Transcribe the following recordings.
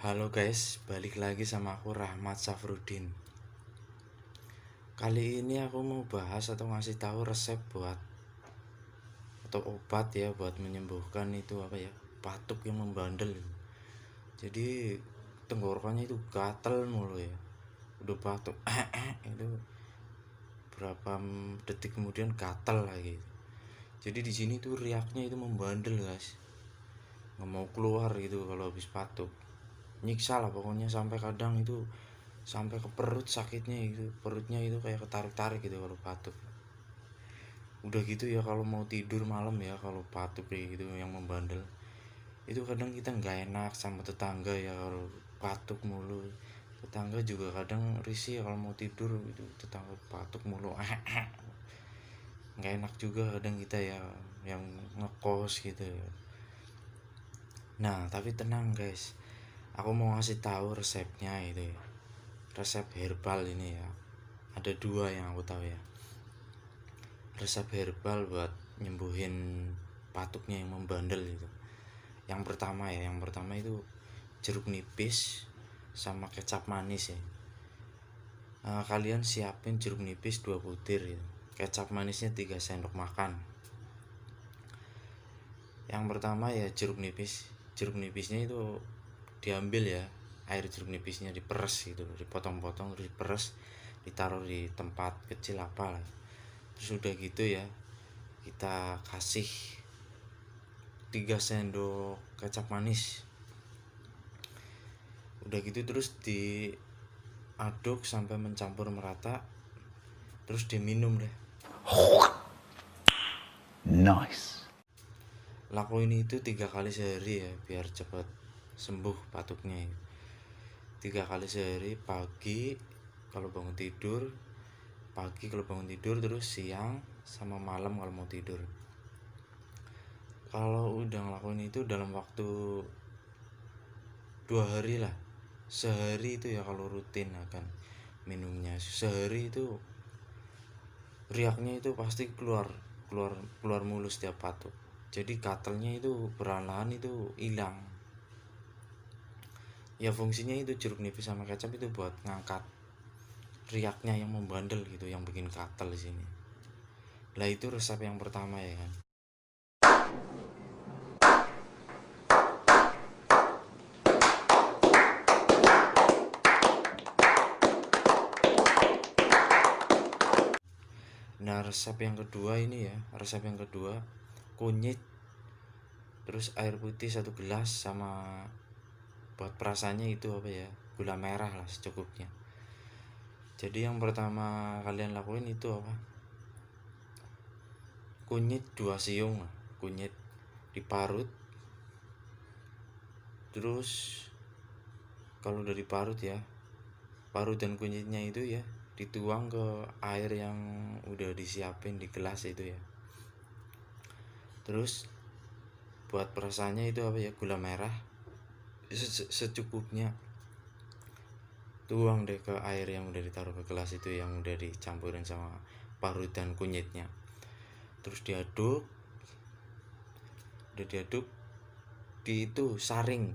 Halo guys, balik lagi sama aku Rahmat Safruddin. Kali ini aku mau bahas atau ngasih tahu resep buat atau obat ya buat menyembuhkan itu batuk yang membandel. Jadi tenggorokannya itu gatel mulu ya. Udah batuk itu berapa detik kemudian gatel lagi. Jadi di sini tuh riaknya itu membandel guys. Nggak mau keluar gitu kalau habis batuk. Nyiksa lah pokoknya sampai kadang itu sampai ke perut sakitnya itu, perutnya itu kayak ketarik-tarik gitu kalau batuk. Udah gitu ya kalau mau tidur malam ya kalau batuk kayak gitu yang membandel itu kadang kita nggak enak sama tetangga ya kalau batuk mulu. Tetangga juga kadang risih ya kalau mau tidur itu tetangga batuk mulu nggak enak juga kadang kita ya yang ngekos gitu. Nah tapi tenang guys, aku mau ngasih tahu resepnya itu ya, resep herbal ini ya. Ada dua yang aku tahu ya, resep herbal buat nyembuhin batuknya yang membandel itu. Yang pertama itu jeruk nipis sama kecap manis ya. Kalian siapin jeruk nipis 2 butir gitu. Kecap manisnya 3 sendok makan. Yang pertama ya jeruk nipis. Jeruk nipisnya itu diambil ya, air jeruk nipisnya diperes gitu, dipotong-potong terus diperes, ditaruh di tempat kecil apa lah. Terus udah gitu ya, kita kasih 3 sendok kecap manis. Udah gitu terus diaduk sampai mencampur merata, terus diminum deh. Nice. Lakuin itu 3 kali sehari ya biar cepat sembuh batuknya. 3 kali sehari, pagi kalau bangun tidur, terus siang sama malam kalau mau tidur. Kalau udah ngelakuin itu dalam waktu 2 hari lah, sehari itu ya kalau rutin akan minumnya, sehari itu riaknya itu pasti keluar mulu setiap batuk. Jadi gatalnya itu perlahan itu hilang. Ya fungsinya itu jeruk nipis sama kecap itu buat ngangkat riaknya yang membandel gitu, yang bikin gatal di sini. Lah itu resep yang pertama ya kan. Nah resep yang kedua kunyit terus air putih 1 gelas sama buat perasannya itu gula merah lah secukupnya. Jadi yang pertama kalian lakuin itu kunyit 2 siung lah, kunyit diparut. Terus kalau udah diparut ya, parut dan kunyitnya itu ya dituang ke air yang udah disiapin di gelas itu ya. Terus buat perasannya itu gula merah secukupnya, tuang deh ke air yang udah ditaruh ke gelas itu yang udah dicampurin sama parut dan kunyitnya. Terus diaduk disaring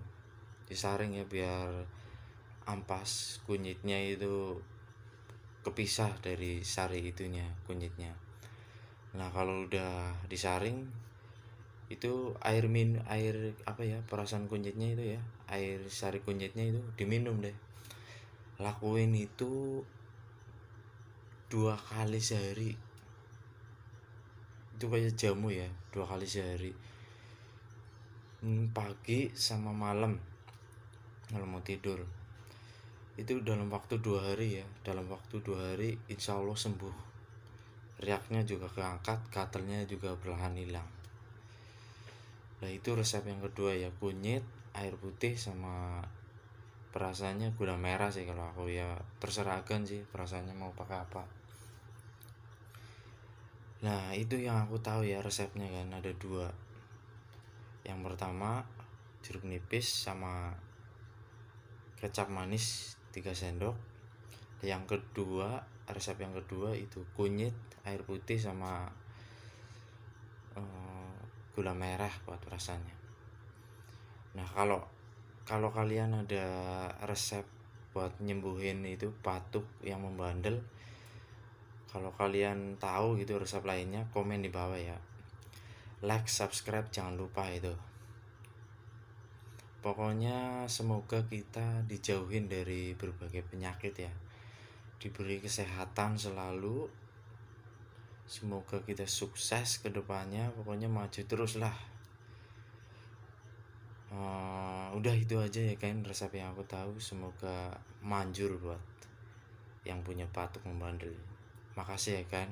ya biar ampas kunyitnya itu kepisah dari sari itunya kunyitnya. Nah kalau udah disaring itu air perasan kunyitnya itu ya, air sari kunyitnya itu diminum deh. Lakuin itu 2 kali sehari. Itu kayak jamu ya, 2 kali sehari, pagi sama malam kalau mau tidur. Itu dalam waktu 2 hari ya, insya Allah sembuh. Riaknya juga keangkat, gatalnya juga perlahan hilang. Nah itu resep yang kedua ya, kunyit, air putih sama perasannya gula merah sih kalau aku ya, terserahkan sih perasannya mau pakai apa. Nah itu yang aku tahu ya resepnya kan, ada 2. Yang pertama jeruk nipis sama kecap manis 3 sendok. Yang kedua, resep yang kedua itu kunyit, air putih sama gula merah buat rasanya. Nah kalau kalau kalian ada resep buat nyembuhin itu batuk yang membandel, kalau kalian tahu gitu resep lainnya, komen di bawah ya. Like, subscribe, jangan lupa itu. Pokoknya semoga kita dijauhin dari berbagai penyakit ya, diberi kesehatan selalu. Semoga kita sukses ke depannya, pokoknya maju terus lah. Udah itu aja ya kan resep yang aku tahu. Semoga manjur buat yang punya batuk membandel. Makasih ya kan.